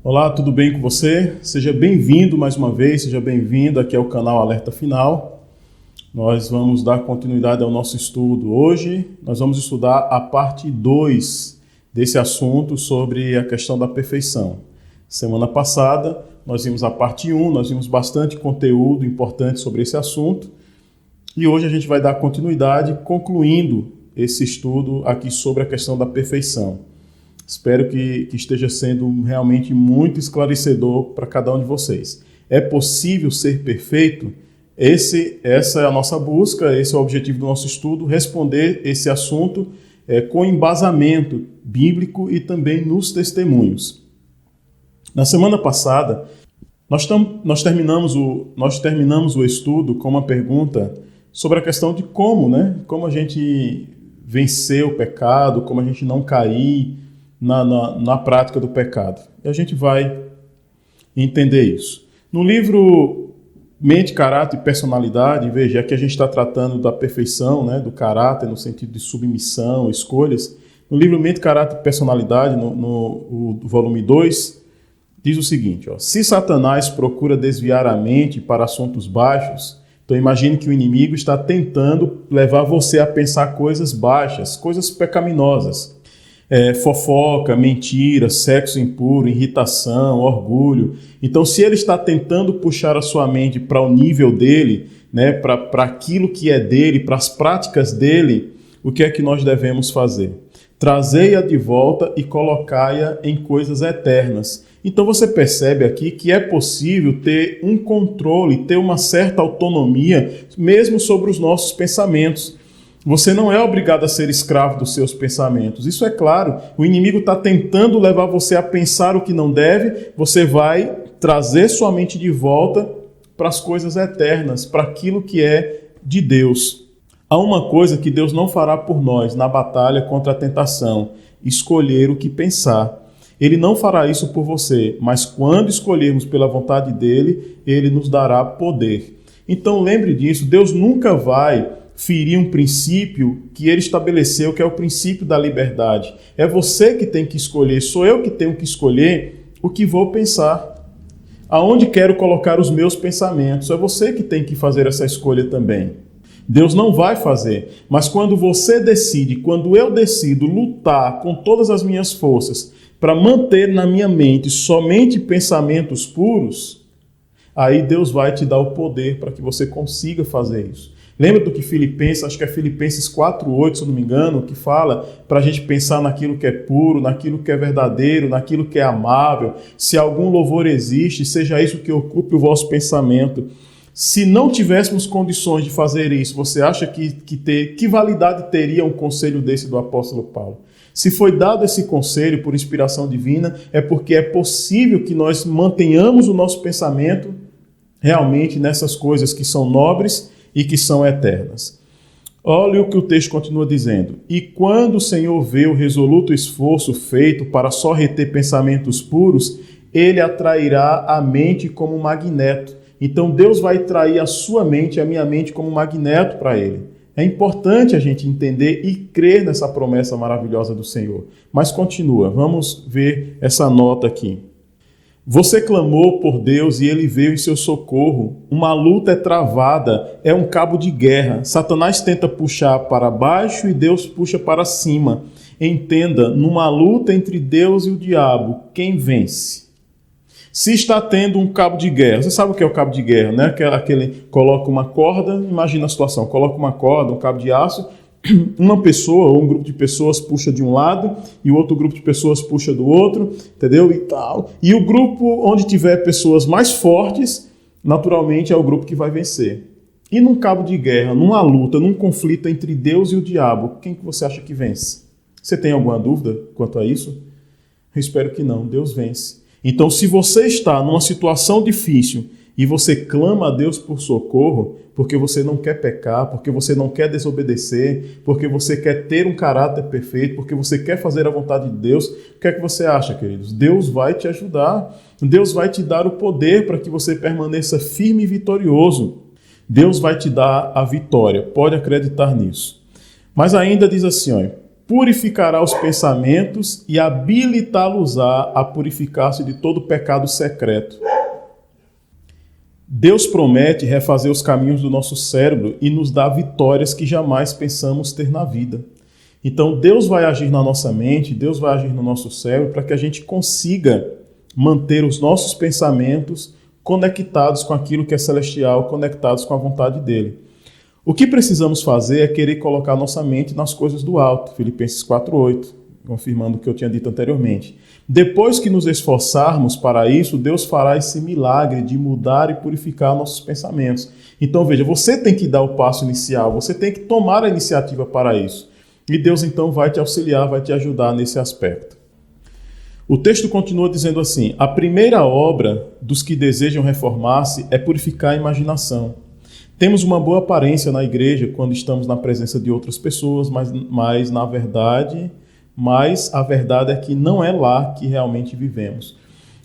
Olá, tudo bem com você? Seja bem-vindo mais uma vez, seja bem-vindo aqui ao canal Alerta Final. Nós vamos dar continuidade ao nosso estudo. Hoje nós vamos estudar a parte 2 desse assunto sobre a questão da perfeição. Semana passada nós vimos a parte 1, nós vimos bastante conteúdo importante sobre esse assunto. E hoje a gente vai dar continuidade concluindo esse estudo aqui sobre a questão da perfeição. Espero que esteja sendo realmente muito esclarecedor para cada um de vocês. É possível ser perfeito? Essa é a nossa busca, esse é o objetivo do nosso estudo, responder esse assunto com embasamento bíblico e também nos testemunhos. Na semana passada, nós terminamos o estudo com uma pergunta sobre a questão de como a gente vencer o pecado, como a gente não cair na prática do pecado. E a gente vai entender isso. No livro Mente, Caráter e Personalidade, veja, aqui a gente está tratando da perfeição, do caráter, no sentido de submissão, escolhas. No livro Mente, Caráter e Personalidade, no volume 2, diz o seguinte: se Satanás procura desviar a mente para assuntos baixos, então imagine que o inimigo está tentando levar você a pensar coisas baixas, coisas pecaminosas. Fofoca, mentira, sexo impuro, irritação, orgulho. Então, se ele está tentando puxar a sua mente para o nível dele, para aquilo que é dele, para as práticas dele, o que é que nós devemos fazer? Trazei-a de volta e colocai-a em coisas eternas. Então você percebe aqui que é possível ter um controle, ter uma certa autonomia, mesmo sobre os nossos pensamentos. Você não é obrigado a ser escravo dos seus pensamentos. Isso é claro. O inimigo está tentando levar você a pensar o que não deve. Você vai trazer sua mente de volta para as coisas eternas, para aquilo que é de Deus. Há uma coisa que Deus não fará por nós na batalha contra a tentação: escolher o que pensar. Ele não fará isso por você, mas quando escolhermos pela vontade dele, ele nos dará poder. Então lembre disso, Deus nunca vai ferir um princípio que ele estabeleceu, que é o princípio da liberdade. É você que tem que escolher, sou eu que tenho que escolher o que vou pensar. Aonde quero colocar os meus pensamentos, é você que tem que fazer essa escolha também. Deus não vai fazer, mas quando você decide, quando eu decido lutar com todas as minhas forças para manter na minha mente somente pensamentos puros, aí Deus vai te dar o poder para que você consiga fazer isso. Lembra do que Filipenses, acho que é Filipenses 4:8, se eu não me engano, que fala para a gente pensar naquilo que é puro, naquilo que é verdadeiro, naquilo que é amável. Se algum louvor existe, seja isso que ocupe o vosso pensamento. Se não tivéssemos condições de fazer isso, você acha que validade teria um conselho desse do apóstolo Paulo? Se foi dado esse conselho por inspiração divina, é porque é possível que nós mantenhamos o nosso pensamento realmente nessas coisas que são nobres e que são eternas. Olha o que o texto continua dizendo. E quando o Senhor vê o resoluto esforço feito para só reter pensamentos puros, ele atrairá a mente como um magneto. Então Deus vai trair a sua mente, a minha mente, como um magneto para ele. É importante a gente entender e crer nessa promessa maravilhosa do Senhor. Mas continua, vamos ver essa nota aqui. Você clamou por Deus e ele veio em seu socorro. Uma luta é travada, é um cabo de guerra. Satanás tenta puxar para baixo e Deus puxa para cima. Entenda, numa luta entre Deus e o diabo, quem vence? Se está tendo um cabo de guerra, você sabe o que é o cabo de guerra, né? Aquele coloca uma corda, imagina a situação, coloca uma corda, um cabo de aço, uma pessoa ou um grupo de pessoas puxa de um lado e o outro grupo de pessoas puxa do outro, entendeu? E tal. E o grupo onde tiver pessoas mais fortes, naturalmente é o grupo que vai vencer. E num cabo de guerra, numa luta, num conflito entre Deus e o diabo, quem que você acha que vence? Você tem alguma dúvida quanto a isso? Eu espero que não, Deus vence. Então, se você está numa situação difícil e você clama a Deus por socorro, porque você não quer pecar, porque você não quer desobedecer, porque você quer ter um caráter perfeito, porque você quer fazer a vontade de Deus, o que é que você acha, queridos? Deus vai te ajudar, Deus vai te dar o poder para que você permaneça firme e vitorioso. Deus vai te dar a vitória, pode acreditar nisso. Mas ainda diz assim, purificará os pensamentos e habilitá-los a purificar-se de todo pecado secreto. Deus promete refazer os caminhos do nosso cérebro e nos dá vitórias que jamais pensamos ter na vida. Então Deus vai agir na nossa mente, Deus vai agir no nosso cérebro para que a gente consiga manter os nossos pensamentos conectados com aquilo que é celestial, conectados com a vontade dele. O que precisamos fazer é querer colocar nossa mente nas coisas do alto, Filipenses 4:8, confirmando o que eu tinha dito anteriormente. Depois que nos esforçarmos para isso, Deus fará esse milagre de mudar e purificar nossos pensamentos. Então veja, você tem que dar o passo inicial, você tem que tomar a iniciativa para isso. E Deus então vai te auxiliar, vai te ajudar nesse aspecto. O texto continua dizendo assim: a primeira obra dos que desejam reformar-se é purificar a imaginação. Temos uma boa aparência na igreja quando estamos na presença de outras pessoas, mas a verdade é que não é lá que realmente vivemos.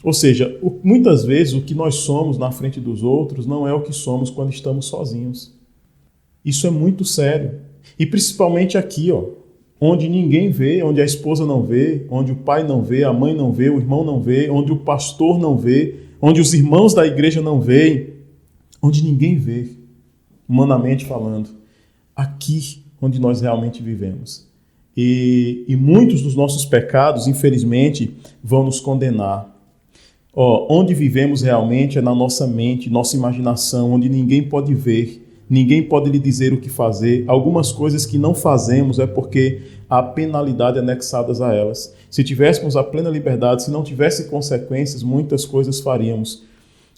Ou seja, muitas vezes o que nós somos na frente dos outros não é o que somos quando estamos sozinhos. Isso é muito sério. E principalmente aqui, onde ninguém vê, onde a esposa não vê, onde o pai não vê, a mãe não vê, o irmão não vê, onde o pastor não vê, onde os irmãos da igreja não veem, onde ninguém vê, humanamente falando. Aqui onde nós realmente vivemos. E muitos dos nossos pecados, infelizmente, vão nos condenar. Onde vivemos realmente é na nossa mente, nossa imaginação, onde ninguém pode ver, ninguém pode lhe dizer o que fazer. Algumas coisas que não fazemos é porque há penalidade anexadas a elas. Se tivéssemos a plena liberdade, se não tivesse consequências, muitas coisas faríamos.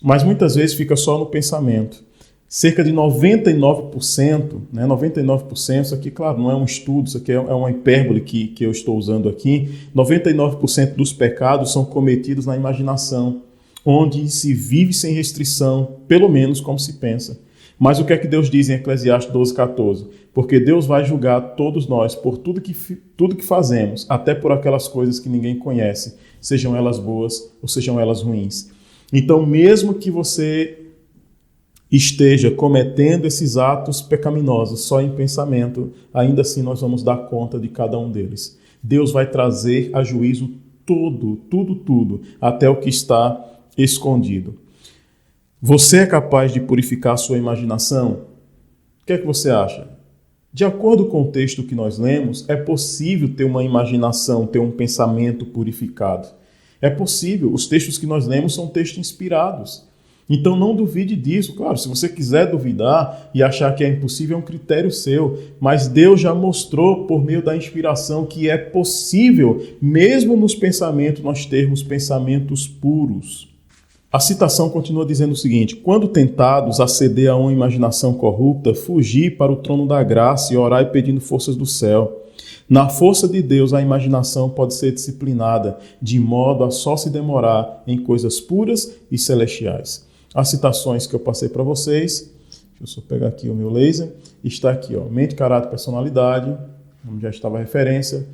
Mas muitas vezes fica só no pensamento. Cerca de 99%, 99%, isso aqui, claro, não é um estudo, isso aqui é uma hipérbole que eu estou usando aqui, 99% dos pecados são cometidos na imaginação, onde se vive sem restrição, pelo menos como se pensa. Mas o que é que Deus diz em Eclesiastes 12:14? Porque Deus vai julgar todos nós por tudo que fazemos, até por aquelas coisas que ninguém conhece, sejam elas boas ou sejam elas ruins. Então, mesmo que você esteja cometendo esses atos pecaminosos só em pensamento, ainda assim nós vamos dar conta de cada um deles. Deus vai trazer a juízo tudo, até o que está escondido. Você é capaz de purificar a sua imaginação? O que é que você acha? De acordo com o texto que nós lemos, é possível ter uma imaginação, ter um pensamento purificado. É possível. Os textos que nós lemos são textos inspirados. Então não duvide disso. Claro, se você quiser duvidar e achar que é impossível, é um critério seu. Mas Deus já mostrou por meio da inspiração que é possível, mesmo nos pensamentos, nós termos pensamentos puros. A citação continua dizendo o seguinte: quando tentados a ceder a uma imaginação corrupta, fugi para o trono da graça e orai pedindo forças do céu. Na força de Deus, a imaginação pode ser disciplinada, de modo a só se demorar em coisas puras e celestiais. As citações que eu passei para vocês, deixa eu só pegar aqui o meu laser, está aqui, mente, caráter, personalidade, onde já estava a referência,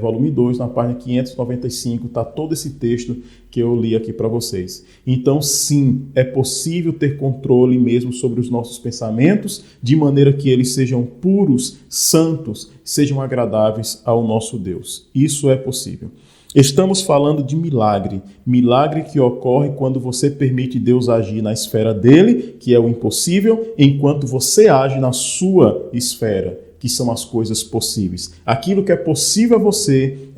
volume 2, na página 595, está todo esse texto que eu li aqui para vocês. Então, sim, é possível ter controle mesmo sobre os nossos pensamentos, de maneira que eles sejam puros, santos, sejam agradáveis ao nosso Deus. Isso é possível. Estamos falando de milagre que ocorre quando você permite Deus agir na esfera dele, que é o impossível, enquanto você age na sua esfera, que são as coisas possíveis. Aquilo que é possível a você,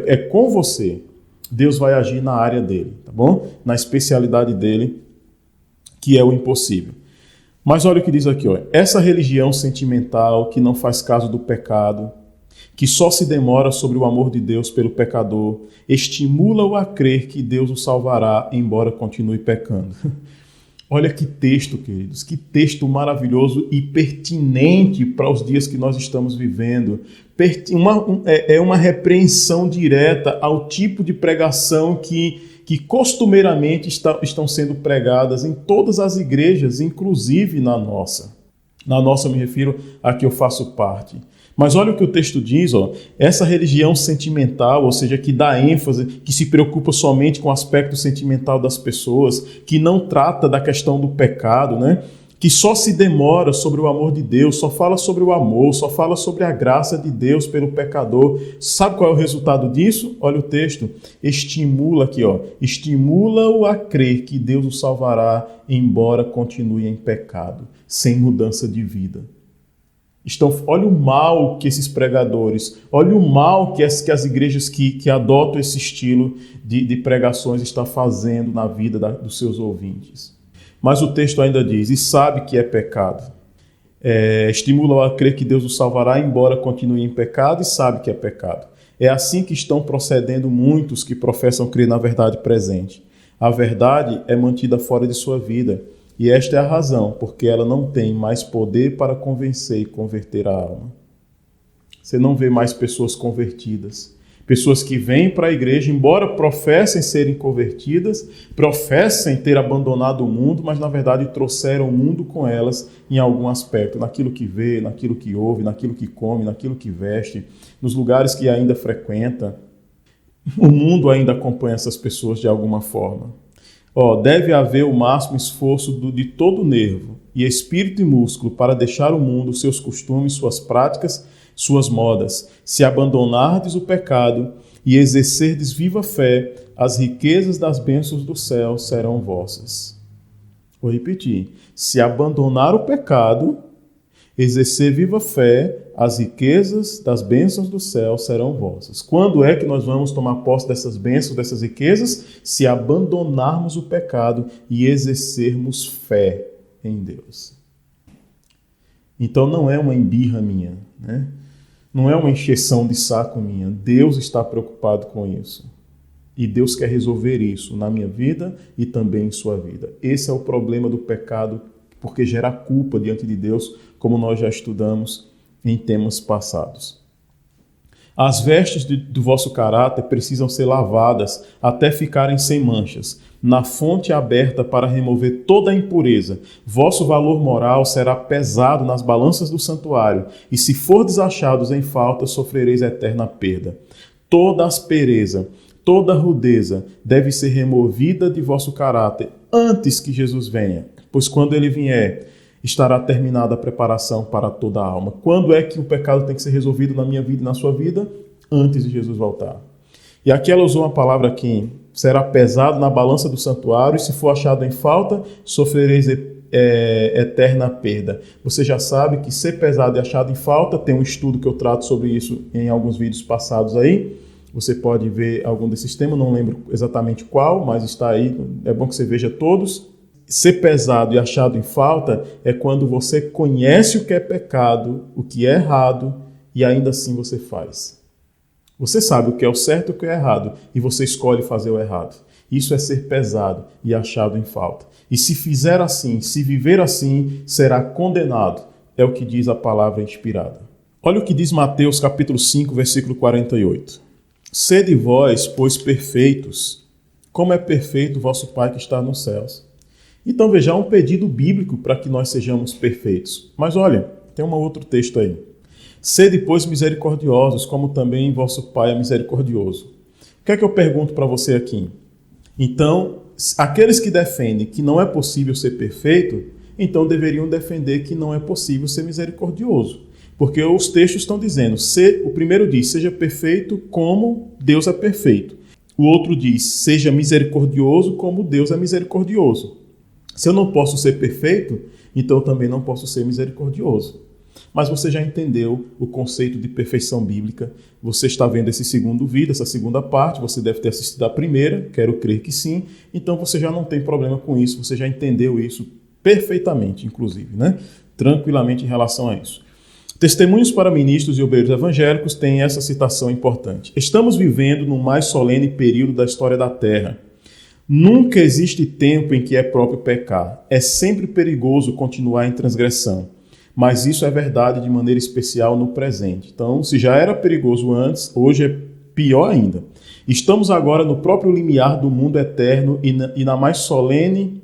é com você. Deus vai agir na área dele, tá bom? Na especialidade dele, que é o impossível. Mas olha o que diz aqui, essa religião sentimental que não faz caso do pecado, que só se demora sobre o amor de Deus pelo pecador, estimula-o a crer que Deus o salvará, embora continue pecando. Olha que texto, queridos, que texto maravilhoso e pertinente para os dias que nós estamos vivendo. É uma repreensão direta ao tipo de pregação que costumeiramente estão sendo pregadas em todas as igrejas, inclusive na nossa. Na nossa eu me refiro a que eu faço parte. Mas olha o que o texto diz, essa religião sentimental, ou seja, que dá ênfase, que se preocupa somente com o aspecto sentimental das pessoas, que não trata da questão do pecado, que só se demora sobre o amor de Deus, só fala sobre o amor, só fala sobre a graça de Deus pelo pecador. Sabe qual é o resultado disso? Olha o texto. Estimula-o a crer que Deus o salvará, embora continue em pecado, sem mudança de vida. Olha o mal que esses pregadores, olha o mal que as igrejas que adotam esse estilo de pregações estão fazendo na vida dos seus ouvintes. Mas o texto ainda diz, e sabe que é pecado. Estimula-o a crer que Deus o salvará, embora continue em pecado, e sabe que é pecado. É assim que estão procedendo muitos que professam crer na verdade presente. A verdade é mantida fora de sua vida, e esta é a razão, porque ela não tem mais poder para convencer e converter a alma. Você não vê mais pessoas convertidas. Pessoas que vêm para a igreja, embora professem serem convertidas, professem ter abandonado o mundo, mas na verdade trouxeram o mundo com elas em algum aspecto, naquilo que vê, naquilo que ouve, naquilo que come, naquilo que veste, nos lugares que ainda frequenta. O mundo ainda acompanha essas pessoas de alguma forma. Deve haver o máximo esforço de todo nervo e espírito e músculo para deixar o mundo, seus costumes, suas práticas, suas modas. Se abandonardes o pecado e exercerdes viva fé, as riquezas das bênçãos do céu serão vossas. Vou repetir. Se abandonar o pecado, exercer viva fé, as riquezas das bênçãos do céu serão vossas. Quando é que nós vamos tomar posse dessas bênçãos, dessas riquezas? Se abandonarmos o pecado e exercermos fé em Deus. Então não é uma embirra minha, né? Não é uma encheção de saco minha. Deus está preocupado com isso. E Deus quer resolver isso na minha vida e também em sua vida. Esse é o problema do pecado, porque gera culpa diante de Deus, como nós já estudamos em temas passados. As vestes do vosso caráter precisam ser lavadas até ficarem sem manchas, na fonte aberta para remover toda a impureza. Vosso valor moral será pesado nas balanças do santuário, e se fordes achados em falta, sofrereis eterna perda. Toda aspereza, toda rudeza deve ser removida de vosso caráter antes que Jesus venha, pois quando ele vier, estará terminada a preparação para toda a alma. Quando é que o pecado tem que ser resolvido na minha vida e na sua vida? Antes de Jesus voltar. E aqui ela usou uma palavra aqui, será pesado na balança do santuário, e se for achado em falta, sofrereis eterna perda. Você já sabe que ser pesado e achado em falta, tem um estudo que eu trato sobre isso em alguns vídeos passados aí. Você pode ver algum desses temas, não lembro exatamente qual, mas está aí, é bom que você veja todos. Ser pesado e achado em falta é quando você conhece o que é pecado, o que é errado, e ainda assim você faz. Você sabe o que é o certo e o que é errado, e você escolhe fazer o errado. Isso é ser pesado e achado em falta. E se fizer assim, se viver assim, será condenado. É o que diz a palavra inspirada. Olha o que diz Mateus capítulo 5, versículo 48. Sede vós, pois, perfeitos, como é perfeito o vosso Pai que está nos céus. Então veja, há um pedido bíblico para que nós sejamos perfeitos. Mas olha, tem um outro texto aí. Sede, pois, misericordiosos, como também vosso Pai é misericordioso. O que é que eu pergunto para você aqui? Então, aqueles que defendem que não é possível ser perfeito, então deveriam defender que não é possível ser misericordioso. Porque os textos estão dizendo, o primeiro diz, seja perfeito como Deus é perfeito. O outro diz, seja misericordioso como Deus é misericordioso. Se eu não posso ser perfeito, então eu também não posso ser misericordioso. Mas você já entendeu o conceito de perfeição bíblica. Você está vendo esse segundo vídeo, essa segunda parte. Você deve ter assistido a primeira, quero crer que sim. Então você já não tem problema com isso. Você já entendeu isso perfeitamente, inclusive, né? Tranquilamente em relação a isso. Testemunhos para ministros e obreiros evangélicos têm essa citação importante. Estamos vivendo no mais solene período da história da Terra. Nunca existe tempo em que é próprio pecar. É sempre perigoso continuar em transgressão. Mas isso é verdade de maneira especial no presente. Então, se já era perigoso antes, hoje é pior ainda. Estamos agora no próprio limiar do mundo eterno e na mais solene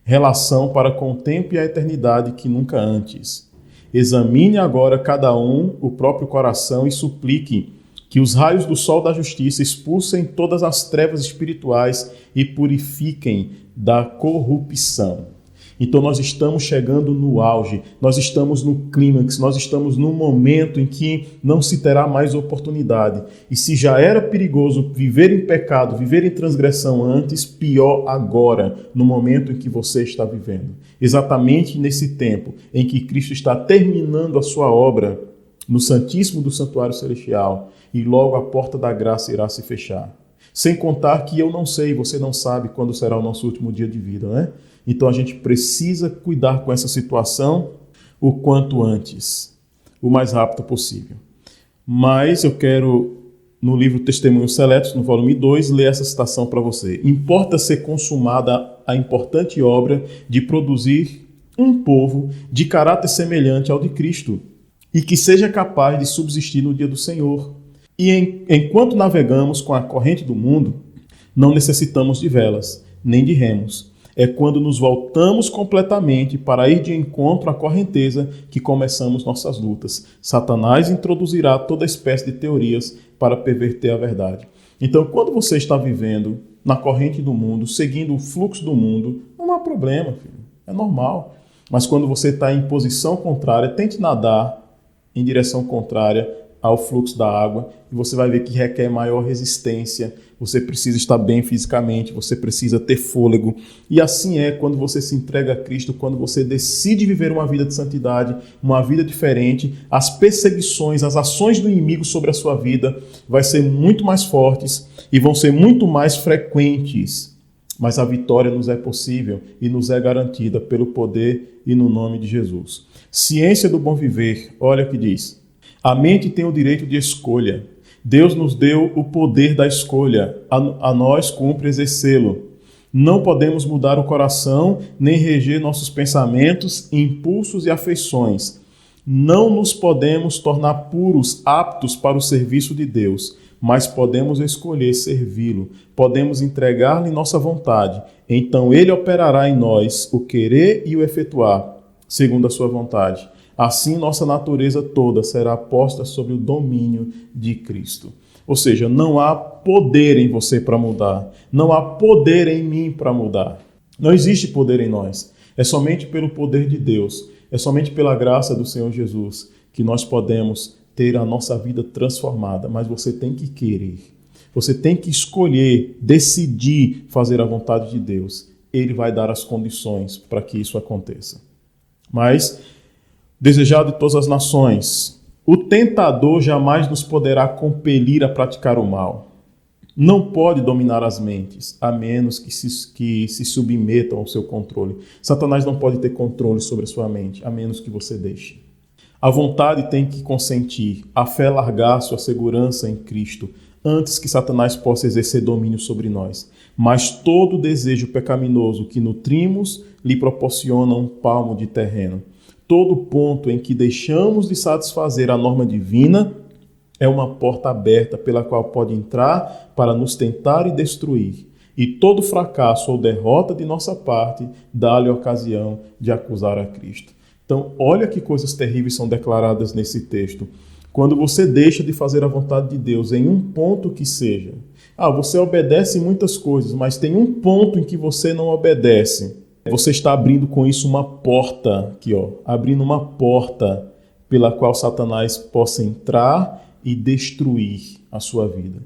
relação para com o tempo e a eternidade que nunca antes. Examine agora cada um o próprio coração e suplique que os raios do sol da justiça expulsem todas as trevas espirituais e purifiquem da corrupção. Então nós estamos chegando no auge, nós estamos no clímax, nós estamos num momento em que não se terá mais oportunidade. E se já era perigoso viver em pecado, viver em transgressão antes, pior agora, no momento em que você está vivendo. Exatamente nesse tempo em que Cristo está terminando a sua obra no Santíssimo do Santuário Celestial e logo a porta da graça irá se fechar. Sem contar que eu não sei, você não sabe quando será o nosso último dia de vida, né? Então a gente precisa cuidar com essa situação o quanto antes, o mais rápido possível. Mas eu quero, no livro Testemunhos Seletos, no volume 2, ler essa citação para você. Importa ser consumada a importante obra de produzir um povo de caráter semelhante ao de Cristo e que seja capaz de subsistir no dia do Senhor. E enquanto navegamos com a corrente do mundo, não necessitamos de velas, nem de remos. É quando nos voltamos completamente para ir de encontro à correnteza que começamos nossas lutas. Satanás introduzirá toda espécie de teorias para perverter a verdade. Então, quando você está vivendo na corrente do mundo, seguindo o fluxo do mundo, não há problema, filho. É normal. Mas quando você está em posição contrária, tente nadar em direção contrária ao fluxo da água, e você vai ver que requer maior resistência, você precisa estar bem fisicamente, você precisa ter fôlego, e assim é quando você se entrega a Cristo, quando você decide viver uma vida de santidade, uma vida diferente, as perseguições, as ações do inimigo sobre a sua vida vai ser muito mais fortes e vão ser muito mais frequentes, mas a vitória nos é possível e nos é garantida pelo poder e no nome de Jesus. Ciência do bom viver, olha o que diz. A mente tem o direito de escolha. Deus nos deu o poder da escolha. A nós cumpre exercê-lo. Não podemos mudar o coração, nem reger nossos pensamentos, impulsos e afeições. Não nos podemos tornar puros, aptos para o serviço de Deus, mas podemos escolher servi-lo. Podemos entregar-lhe nossa vontade. Então ele operará em nós o querer e o efetuar, segundo a sua vontade. Assim, nossa natureza toda será posta sob o domínio de Cristo. Ou seja, não há poder em você para mudar. Não há poder em mim para mudar. Não existe poder em nós. É somente pelo poder de Deus. É somente pela graça do Senhor Jesus que nós podemos ter a nossa vida transformada. Mas você tem que querer. Você tem que escolher, decidir fazer a vontade de Deus. Ele vai dar as condições para que isso aconteça. Mas desejado de todas as nações, o tentador jamais nos poderá compelir a praticar o mal. Não pode dominar as mentes, a menos que se submetam ao seu controle. Satanás não pode ter controle sobre a sua mente, a menos que você deixe. A vontade tem que consentir, a fé largar sua segurança em Cristo, antes que Satanás possa exercer domínio sobre nós. Mas todo desejo pecaminoso que nutrimos lhe proporciona um palmo de terreno. Todo ponto em que deixamos de satisfazer a norma divina é uma porta aberta pela qual pode entrar para nos tentar e destruir. E todo fracasso ou derrota de nossa parte dá-lhe ocasião de acusar a Cristo. Então, olha que coisas terríveis são declaradas nesse texto. Quando você deixa de fazer a vontade de Deus em um ponto que seja. Você obedece em muitas coisas, mas tem um ponto em que você não obedece. Você está abrindo com isso uma porta, aqui, abrindo uma porta pela qual Satanás possa entrar e destruir a sua vida.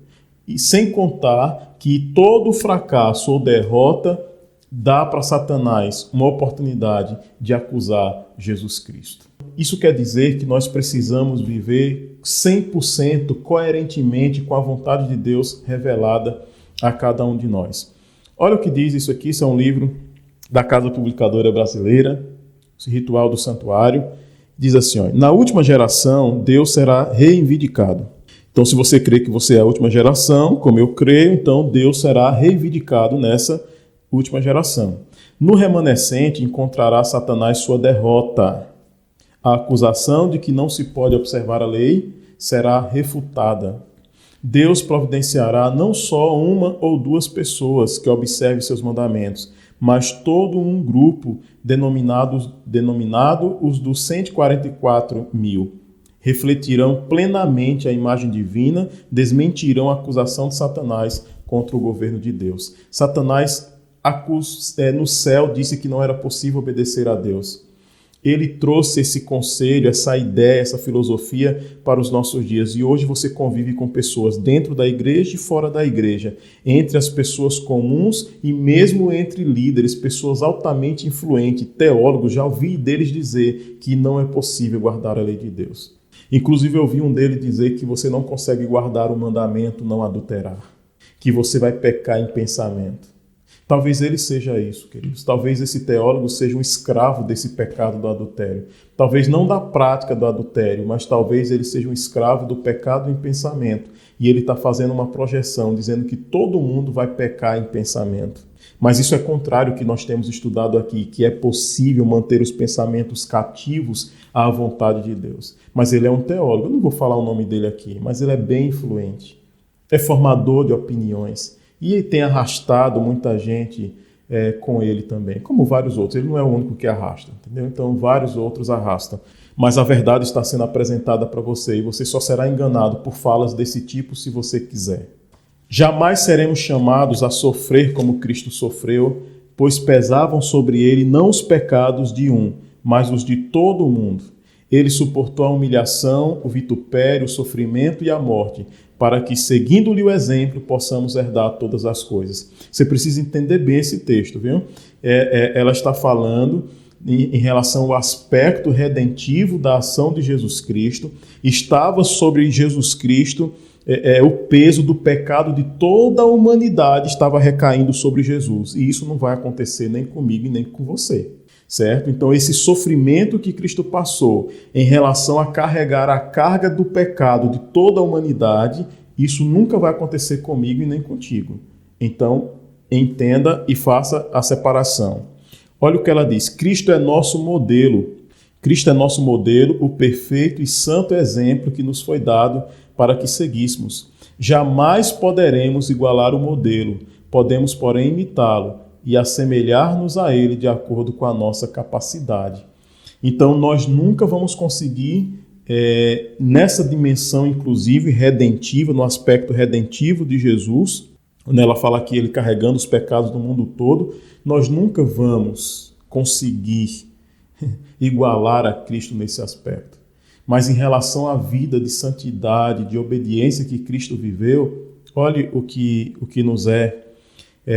E sem contar que todo fracasso ou derrota dá para Satanás uma oportunidade de acusar Jesus Cristo. Isso quer dizer que nós precisamos viver 100% coerentemente com a vontade de Deus revelada a cada um de nós. Olha o que diz isso aqui, isso é um livro da Casa Publicadora Brasileira, esse Ritual do Santuário, diz assim, na última geração, Deus será reivindicado. Então, se você crê que você é a última geração, como eu creio, então Deus será reivindicado nessa última geração. No remanescente, encontrará Satanás sua derrota. A acusação de que não se pode observar a lei será refutada. Deus providenciará não só uma ou duas pessoas que observem seus mandamentos, mas todo um grupo denominado os dos 144 mil. Refletirão plenamente a imagem divina, desmentirão a acusação de Satanás contra o governo de Deus. Satanás no céu disse que não era possível obedecer a Deus. Ele trouxe esse conselho, essa ideia, essa filosofia para os nossos dias. E hoje você convive com pessoas dentro da igreja e fora da igreja, entre as pessoas comuns e mesmo entre líderes, pessoas altamente influentes, teólogos. Já ouvi deles dizer que não é possível guardar a lei de Deus. Inclusive eu ouvi um deles dizer que você não consegue guardar o mandamento não adulterar, que você vai pecar em pensamento. Talvez ele seja isso, queridos. Talvez esse teólogo seja um escravo desse pecado do adultério. Talvez não da prática do adultério, mas talvez ele seja um escravo do pecado em pensamento. E ele está fazendo uma projeção, dizendo que todo mundo vai pecar em pensamento. Mas isso é contrário ao que nós temos estudado aqui, que é possível manter os pensamentos cativos à vontade de Deus. Mas ele é um teólogo, eu não vou falar o nome dele aqui, mas ele é bem influente. É formador de opiniões. E ele tem arrastado muita gente com ele também, como vários outros. Ele não é o único que arrasta, entendeu? Então vários outros arrastam. Mas a verdade está sendo apresentada para você e você só será enganado por falas desse tipo se você quiser. Jamais seremos chamados a sofrer como Cristo sofreu, pois pesavam sobre ele não os pecados de um, mas os de todo o mundo. Ele suportou a humilhação, o vitupério, o sofrimento e a morte, para que, seguindo-lhe o exemplo, possamos herdar todas as coisas. Você precisa entender bem esse texto, viu? Ela está falando em relação ao aspecto redentivo da ação de Jesus Cristo. Estava sobre Jesus Cristo o peso do pecado de toda a humanidade estava recaindo sobre Jesus. E isso não vai acontecer nem comigo e nem com você. Certo? Então esse sofrimento que Cristo passou em relação a carregar a carga do pecado de toda a humanidade, isso nunca vai acontecer comigo e nem contigo. Então entenda e faça a separação. Olha o que ela diz: Cristo é nosso modelo. Cristo é nosso modelo, o perfeito e santo exemplo que nos foi dado para que seguíssemos. Jamais poderemos igualar o modelo, podemos, porém, imitá-lo e assemelhar-nos a ele de acordo com a nossa capacidade. Então, nós nunca vamos conseguir, nessa dimensão, inclusive, redentiva, no aspecto redentivo de Jesus, onde ela fala que ele carregando os pecados do mundo todo, nós nunca vamos conseguir igualar a Cristo nesse aspecto. Mas em relação à vida de santidade, de obediência que Cristo viveu, olhe o que nos é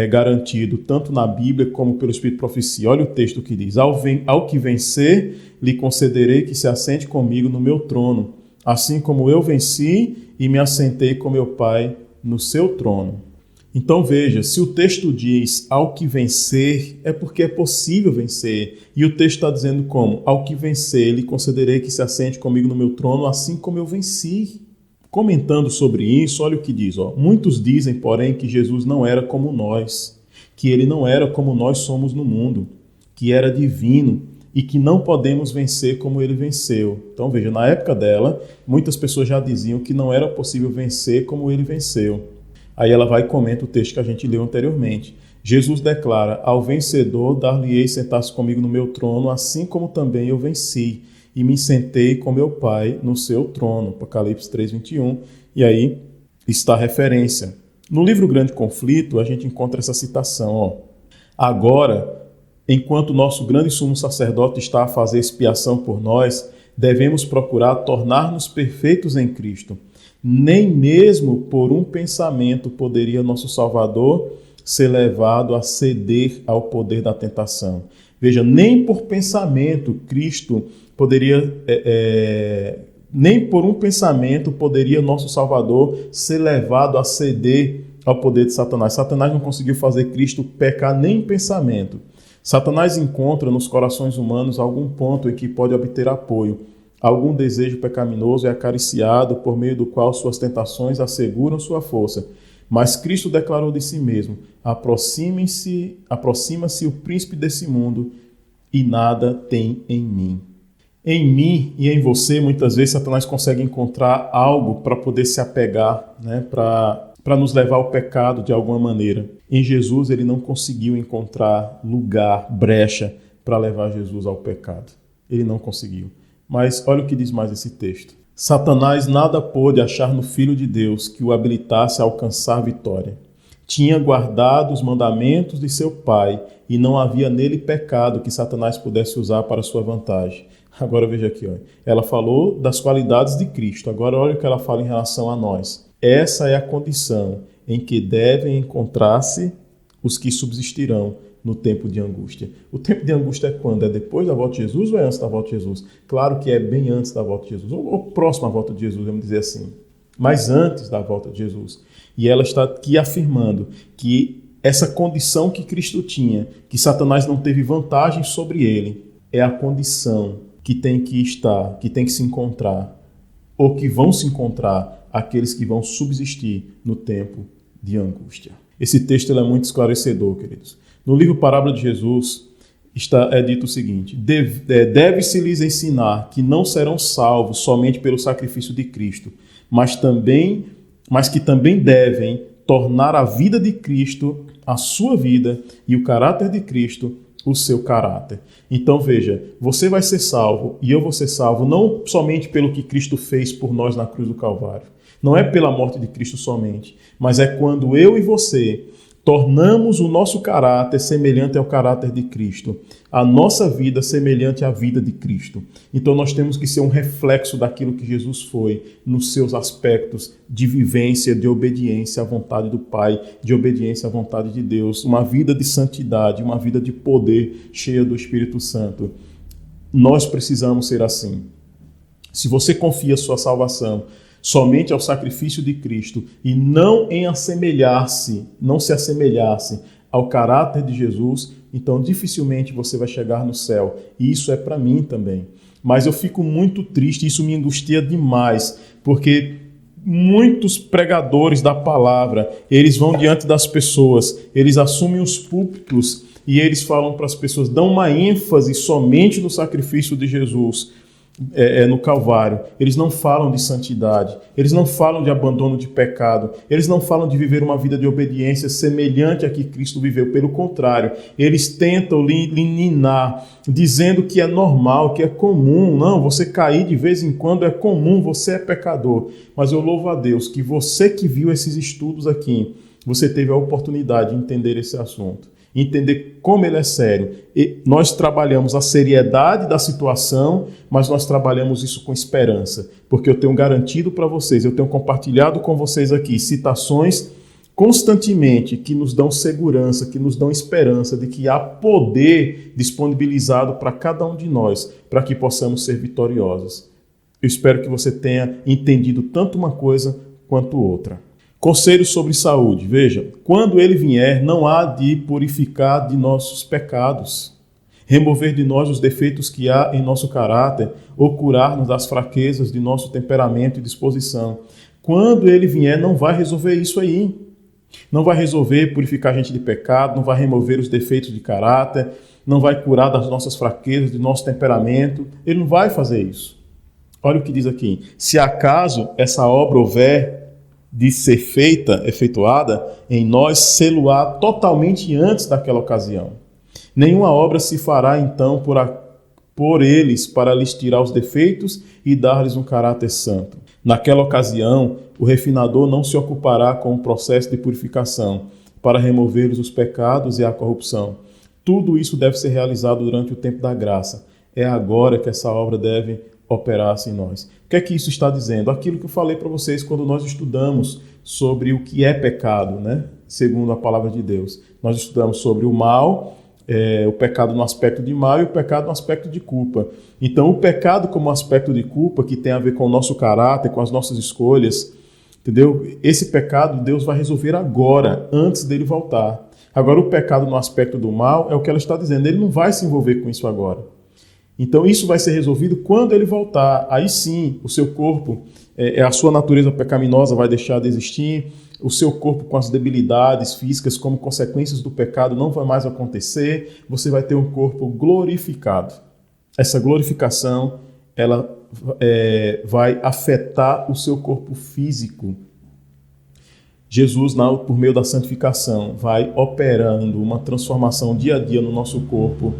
garantido, tanto na Bíblia como pelo Espírito de Profecia. Olha o texto que diz: ao que vencer, lhe concederei que se assente comigo no meu trono, assim como eu venci e me assentei com meu Pai no seu trono. Então veja, se o texto diz ao que vencer, é porque é possível vencer. E o texto está dizendo como? Ao que vencer, lhe concederei que se assente comigo no meu trono, assim como eu venci. Comentando sobre isso, olha o que diz. Muitos dizem, porém, que Jesus não era como nós, que ele não era como nós somos no mundo, que era divino e que não podemos vencer como ele venceu. Então veja, na época dela, muitas pessoas já diziam que não era possível vencer como ele venceu. Aí ela vai e comenta o texto que a gente leu anteriormente. Jesus declara: ao vencedor dar-lhe-ei sentar-se comigo no meu trono, assim como também eu venci e me sentei com meu Pai no seu trono. Apocalipse 3:21. E aí está a referência. No livro Grande Conflito, a gente encontra essa citação. Agora, enquanto nosso grande sumo sacerdote está a fazer expiação por nós, devemos procurar tornar-nos perfeitos em Cristo. Nem mesmo por um pensamento poderia nosso Salvador ser levado a ceder ao poder da tentação. Veja, nem por pensamento Cristo poderia, nem por um pensamento poderia nosso Salvador ser levado a ceder ao poder de Satanás. Satanás não conseguiu fazer Cristo pecar nem em pensamento. Satanás encontra nos corações humanos algum ponto em que pode obter apoio. Algum desejo pecaminoso é acariciado por meio do qual suas tentações asseguram sua força. Mas Cristo declarou de si mesmo: aproxima-se o príncipe desse mundo e nada tem em mim. Em mim e em você, muitas vezes, Satanás consegue encontrar algo para poder se apegar, né? Para nos levar ao pecado de alguma maneira. Em Jesus, ele não conseguiu encontrar lugar, brecha, para levar Jesus ao pecado. Ele não conseguiu. Mas olha o que diz mais esse texto. Satanás nada pôde achar no Filho de Deus que o habilitasse a alcançar vitória. Tinha guardado os mandamentos de seu pai e não havia nele pecado que Satanás pudesse usar para sua vantagem. Agora veja aqui, ó. Ela falou das qualidades de Cristo. Agora olha o que ela fala em relação a nós. Essa é a condição em que devem encontrar-se os que subsistirão no tempo de angústia. O tempo de angústia é quando? É depois da volta de Jesus ou é antes da volta de Jesus? Claro que é bem antes da volta de Jesus, ou próximo à volta de Jesus, vamos dizer assim. Mas antes da volta de Jesus. E ela está aqui afirmando que essa condição que Cristo tinha, que Satanás não teve vantagem sobre ele, é a condição que tem que estar, que tem que se encontrar, ou que vão se encontrar aqueles que vão subsistir no tempo de angústia. Esse texto é muito esclarecedor, queridos. No livro Parábola de Jesus é dito o seguinte: deve-se lhes ensinar que não serão salvos somente pelo sacrifício de Cristo, mas que também devem tornar a vida de Cristo a sua vida e o caráter de Cristo o seu caráter. Então veja, você vai ser salvo e eu vou ser salvo não somente pelo que Cristo fez por nós na cruz do Calvário, não é pela morte de Cristo somente, mas é quando eu e você tornamos o nosso caráter semelhante ao caráter de Cristo, a nossa vida semelhante à vida de Cristo. Então nós temos que ser um reflexo daquilo que Jesus foi nos seus aspectos de vivência, de obediência à vontade do Pai, de obediência à vontade de Deus, uma vida de santidade, uma vida de poder cheia do Espírito Santo. Nós precisamos ser assim. Se você confia sua salvação somente ao sacrifício de Cristo e não se assemelhasse ao caráter de Jesus, então dificilmente você vai chegar no céu. E isso é para mim também. Mas eu fico muito triste, isso me angustia demais, porque muitos pregadores da palavra, eles vão diante das pessoas, eles assumem os púlpitos e eles falam para as pessoas, dão uma ênfase somente no sacrifício de Jesus, no Calvário. Eles não falam de santidade, eles não falam de abandono de pecado, eles não falam de viver uma vida de obediência semelhante a que Cristo viveu. Pelo contrário, eles tentam liminar, dizendo que é normal, que é comum. Não, você cair de vez em quando é comum, você é pecador. Mas eu louvo a Deus que você que viu esses estudos aqui, você teve a oportunidade de entender esse assunto, entender como ele é sério. E nós trabalhamos a seriedade da situação, mas nós trabalhamos isso com esperança, porque eu tenho garantido para vocês, eu tenho compartilhado com vocês aqui citações constantemente que nos dão segurança, que nos dão esperança de que há poder disponibilizado para cada um de nós, para que possamos ser vitoriosos. Eu espero que você tenha entendido tanto uma coisa quanto outra. Conselhos sobre saúde. Veja, quando ele vier, não há de purificar de nossos pecados, remover de nós os defeitos que há em nosso caráter, ou curar-nos das fraquezas de nosso temperamento e disposição. Quando ele vier, não vai resolver isso aí. Não vai resolver purificar a gente de pecado, não vai remover os defeitos de caráter, não vai curar das nossas fraquezas, de nosso temperamento. Ele não vai fazer isso. Olha o que diz aqui. Se acaso essa obra houver de ser efetuada em nós, sê-lo-á totalmente antes daquela ocasião. Nenhuma obra se fará então por eles para lhes tirar os defeitos e dar-lhes um caráter santo. Naquela ocasião, o refinador não se ocupará com o processo de purificação para remover-lhes os pecados e a corrupção. Tudo isso deve ser realizado durante o tempo da graça. É agora que essa obra deve operar-se em nós. O que é que isso está dizendo? Aquilo que eu falei para vocês quando nós estudamos sobre o que é pecado, né? Segundo a palavra de Deus. Nós estudamos sobre o mal, o pecado no aspecto de mal e o pecado no aspecto de culpa. Então, o pecado como aspecto de culpa, que tem a ver com o nosso caráter, com as nossas escolhas, entendeu? Esse pecado Deus vai resolver agora, antes dele voltar. Agora, o pecado no aspecto do mal é o que ela está dizendo. Ele não vai se envolver com isso agora. Então isso vai ser resolvido quando ele voltar. Aí sim, o seu corpo, a sua natureza pecaminosa vai deixar de existir, o seu corpo com as debilidades físicas como consequências do pecado não vai mais acontecer, você vai ter um corpo glorificado. Essa glorificação, ela vai afetar o seu corpo físico. Jesus, por meio da santificação, vai operando uma transformação dia a dia no nosso corpo,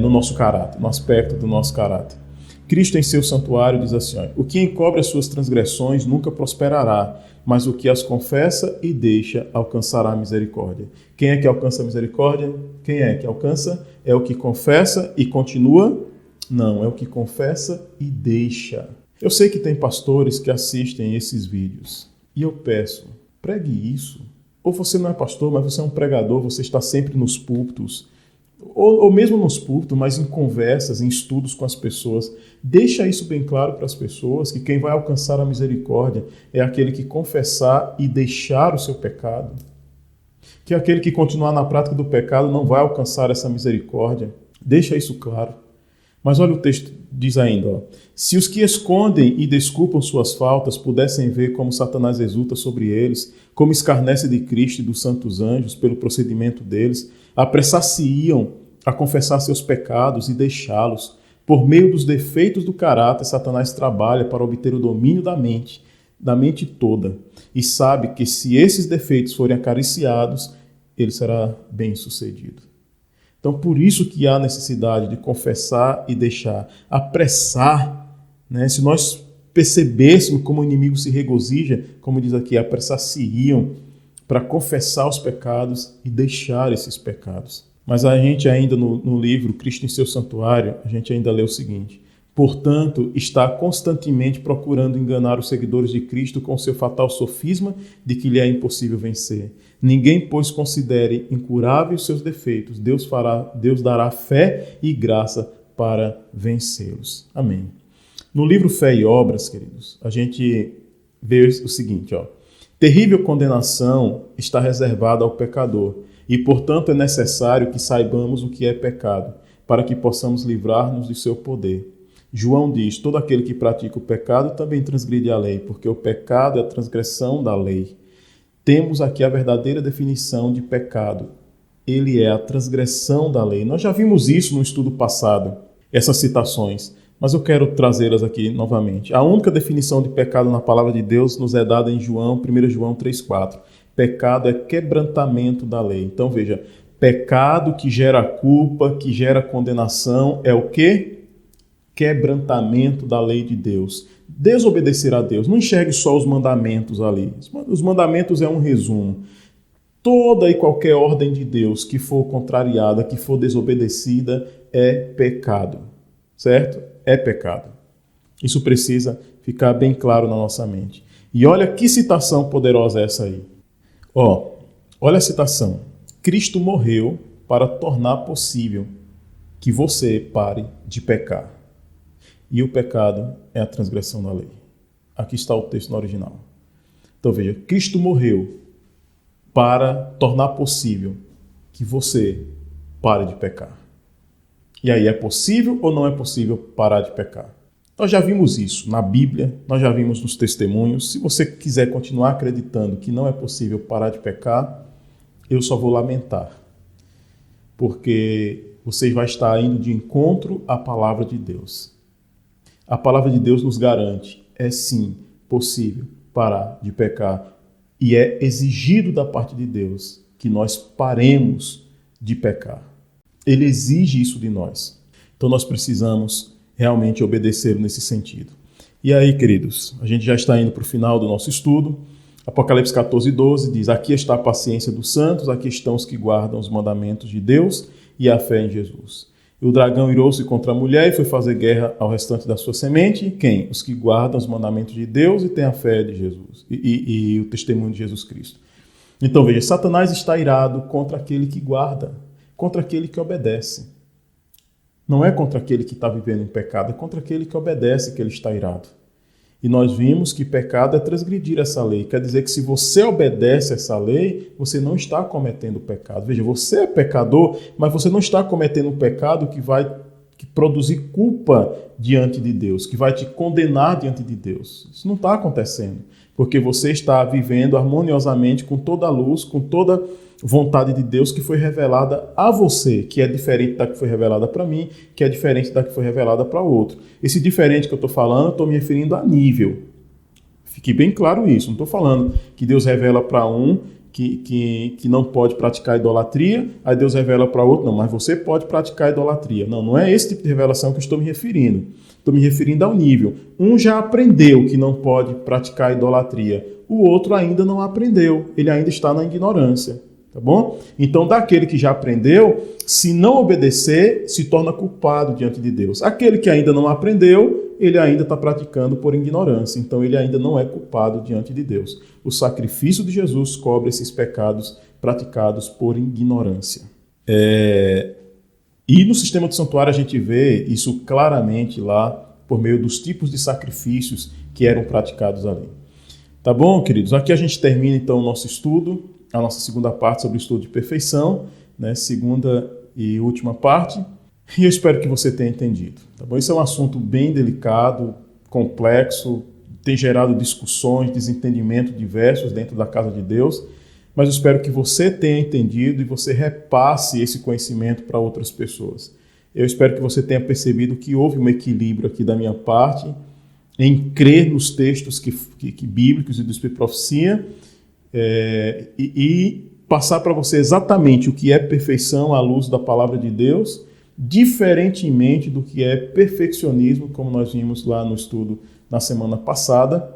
no nosso caráter, no aspecto do nosso caráter. Cristo em seu santuário diz assim, ó, o que encobre as suas transgressões nunca prosperará, mas o que as confessa e deixa alcançará a misericórdia. Quem é que alcança a misericórdia? Quem é que alcança? É o que confessa e continua? Não, é o que confessa e deixa. Eu sei que tem pastores que assistem esses vídeos e eu peço, pregue isso. Ou você não é pastor, mas você é um pregador, você está sempre nos púlpitos, ou mesmo nos púlpitos, mas em conversas, em estudos com as pessoas. Deixa isso bem claro para as pessoas, que quem vai alcançar a misericórdia é aquele que confessar e deixar o seu pecado. Que aquele que continuar na prática do pecado não vai alcançar essa misericórdia. Deixa isso claro. Mas olha o texto, diz ainda, ó, se os que escondem e desculpam suas faltas pudessem ver como Satanás exulta sobre eles, como escarnece de Cristo e dos santos anjos pelo procedimento deles, apressar-se-iam a confessar seus pecados e deixá-los. Por meio dos defeitos do caráter, Satanás trabalha para obter o domínio da mente toda, e sabe que se esses defeitos forem acariciados, ele será bem-sucedido. Então, por isso que há necessidade de confessar e deixar, apressar, né? Se nós percebêssemos como o inimigo se regozija, como diz aqui, apressar-se-iam para confessar os pecados e deixar esses pecados. Mas a gente ainda no livro Cristo em seu santuário, a gente ainda lê o seguinte: portanto, está constantemente procurando enganar os seguidores de Cristo com seu fatal sofisma de que lhe é impossível vencer. Ninguém, pois, considere incuráveis os seus defeitos. Deus dará fé e graça para vencê-los. Amém. No livro Fé e Obras, queridos, a gente vê o seguinte, ó. Terrível condenação está reservada ao pecador e, portanto, é necessário que saibamos o que é pecado, para que possamos livrar-nos de seu poder. João diz, todo aquele que pratica o pecado também transgride a lei, porque o pecado é a transgressão da lei. Temos aqui a verdadeira definição de pecado. Ele é a transgressão da lei. Nós já vimos isso no estudo passado, essas citações, mas eu quero trazê-las aqui novamente. A única definição de pecado na palavra de Deus nos é dada em 1 João 3,4. Pecado é quebrantamento da lei. Então veja, pecado que gera culpa, que gera condenação, é o quê? Quebrantamento da lei de Deus. Desobedecer a Deus. Não enxergue só os mandamentos ali. Os mandamentos é um resumo. Toda e qualquer ordem de Deus que for contrariada, que for desobedecida, é pecado. Certo? É pecado. Isso precisa ficar bem claro na nossa mente. E olha que citação poderosa é essa aí. Olha a citação. Cristo morreu para tornar possível que você pare de pecar. E o pecado é a transgressão da lei. Aqui está o texto no original. Então veja, Cristo morreu para tornar possível que você pare de pecar. E aí, é possível ou não é possível parar de pecar? Nós já vimos isso na Bíblia, nós já vimos nos testemunhos. Se você quiser continuar acreditando que não é possível parar de pecar, eu só vou lamentar. Porque você vai estar indo de encontro à palavra de Deus. A palavra de Deus nos garante, é sim possível parar de pecar. E é exigido da parte de Deus que nós paremos de pecar. Ele exige isso de nós. Então nós precisamos realmente obedecer nesse sentido. E aí, queridos, a gente já está indo para o final do nosso estudo. Apocalipse 14:12 diz, aqui está a paciência dos santos, aqui estão os que guardam os mandamentos de Deus e a fé em Jesus. E o dragão irou-se contra a mulher e foi fazer guerra ao restante da sua semente. Quem? Os que guardam os mandamentos de Deus e têm a fé de Jesus e o testemunho de Jesus Cristo. Então veja, Satanás está irado contra aquele que guarda, contra aquele que obedece. Não é contra aquele que está vivendo em pecado, é contra aquele que obedece que ele está irado. E nós vimos que pecado é transgredir essa lei. Quer dizer que se você obedece essa lei, você não está cometendo pecado. Veja, você é pecador, mas você não está cometendo um pecado que vai produzir culpa diante de Deus, que vai te condenar diante de Deus. Isso não está acontecendo, porque você está vivendo harmoniosamente com toda a luz, com toda vontade de Deus que foi revelada a você, que é diferente da que foi revelada para mim, que é diferente da que foi revelada para o outro. Esse diferente que eu estou falando, eu estou me referindo a nível. Fique bem claro isso. Não estou falando que Deus revela para um que não pode praticar idolatria, aí Deus revela para outro, não, mas você pode praticar idolatria. Não, não é esse tipo de revelação que eu estou me referindo. Estou me referindo ao nível. Um já aprendeu que não pode praticar idolatria, o outro ainda não aprendeu, ele ainda está na ignorância. Tá bom? Então, daquele que já aprendeu, se não obedecer, se torna culpado diante de Deus. Aquele que ainda não aprendeu, ele ainda está praticando por ignorância. Então, ele ainda não é culpado diante de Deus. O sacrifício de Jesus cobre esses pecados praticados por ignorância. E no sistema do santuário a gente vê isso claramente lá, por meio dos tipos de sacrifícios que eram praticados ali. Tá bom, queridos? Aqui a gente termina então o nosso estudo, a nossa segunda parte sobre o estudo de perfeição, né? Segunda e última parte, e eu espero que você tenha entendido. Tá bom? Isso é um assunto bem delicado, complexo, tem gerado discussões, desentendimentos diversos dentro da casa de Deus, mas eu espero que você tenha entendido e você repasse esse conhecimento para outras pessoas. Eu espero que você tenha percebido que houve um equilíbrio aqui da minha parte em crer nos textos bíblicos e do Espírito de Profecia, e passar para você exatamente o que é perfeição à luz da palavra de Deus, diferentemente do que é perfeccionismo, como nós vimos lá no estudo na semana passada,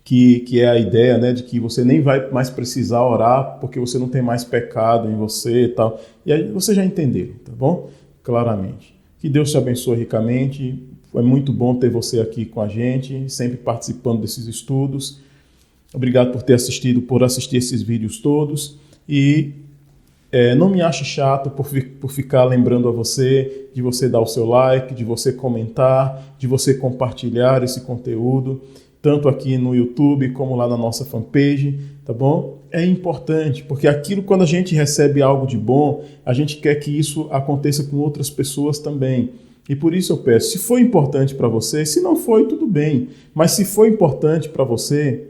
que é a ideia, né, de que você nem vai mais precisar orar porque você não tem mais pecado em você e tal. E aí você já entendeu, tá bom? Claramente. Que Deus te abençoe ricamente. Foi muito bom ter você aqui com a gente, sempre participando desses estudos. Obrigado por assistir esses vídeos todos. E não me ache chato por ficar lembrando a você de você dar o seu like, de você comentar, de você compartilhar esse conteúdo, tanto aqui no YouTube como lá na nossa fanpage, tá bom? É importante, porque quando a gente recebe algo de bom, a gente quer que isso aconteça com outras pessoas também. E por isso eu peço, se foi importante para você, se não foi, tudo bem. Mas se foi importante para você,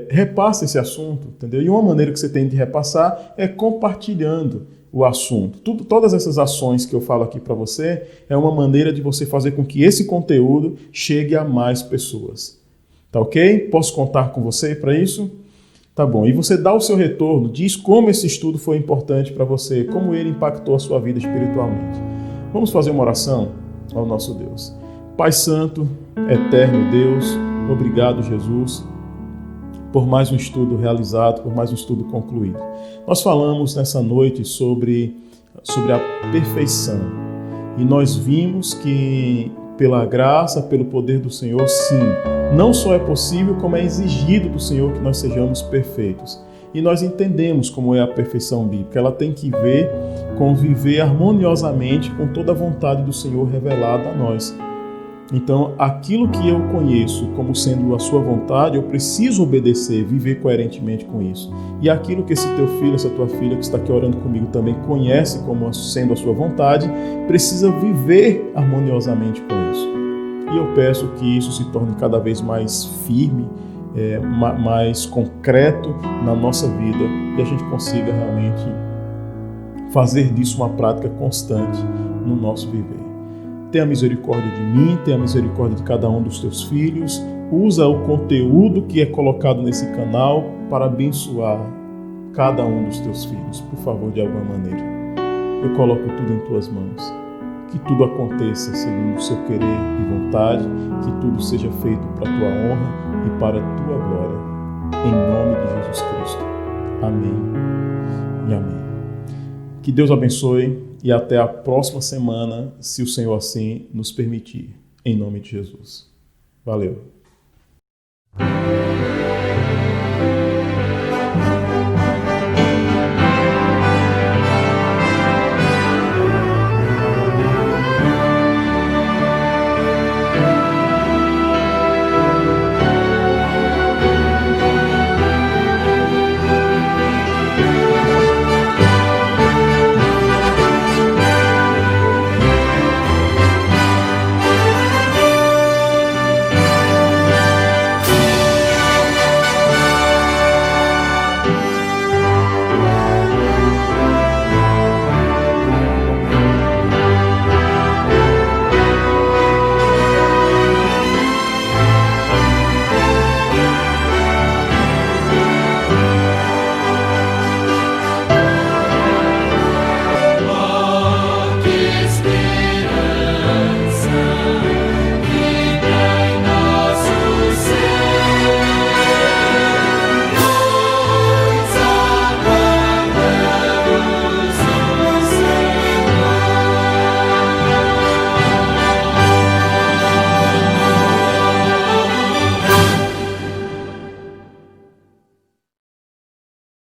repassa esse assunto, entendeu? E uma maneira que você tem de repassar é compartilhando o assunto. Todas essas ações que eu falo aqui para você é uma maneira de você fazer com que esse conteúdo chegue a mais pessoas. Tá ok? Posso contar com você para isso? Tá bom. E você dá o seu retorno, diz como esse estudo foi importante para você, como ele impactou a sua vida espiritualmente. Vamos fazer uma oração ao nosso Deus. Pai Santo, Eterno Deus, obrigado, Jesus, por mais um estudo realizado, por mais um estudo concluído. Nós falamos nessa noite sobre a perfeição e nós vimos que pela graça, pelo poder do Senhor, sim, não só é possível, como é exigido do Senhor que nós sejamos perfeitos. E nós entendemos como é a perfeição bíblica. Ela tem que ver com viver harmoniosamente com toda a vontade do Senhor revelada a nós. Então, aquilo que eu conheço como sendo a sua vontade, eu preciso obedecer, viver coerentemente com isso. E aquilo que esse teu filho, essa tua filha que está aqui orando comigo também conhece como sendo a sua vontade, precisa viver harmoniosamente com isso. E eu peço que isso se torne cada vez mais firme, mais concreto na nossa vida e a gente consiga realmente fazer disso uma prática constante no nosso viver. Tenha misericórdia de mim, tenha misericórdia de cada um dos teus filhos. Usa o conteúdo que é colocado nesse canal para abençoar cada um dos teus filhos, por favor, de alguma maneira. Eu coloco tudo em tuas mãos. Que tudo aconteça segundo o seu querer e vontade, que tudo seja feito para a tua honra e para a tua glória. Em nome de Jesus Cristo. Amém e amém. Que Deus abençoe e até a próxima semana, se o Senhor assim nos permitir. Em nome de Jesus. Valeu.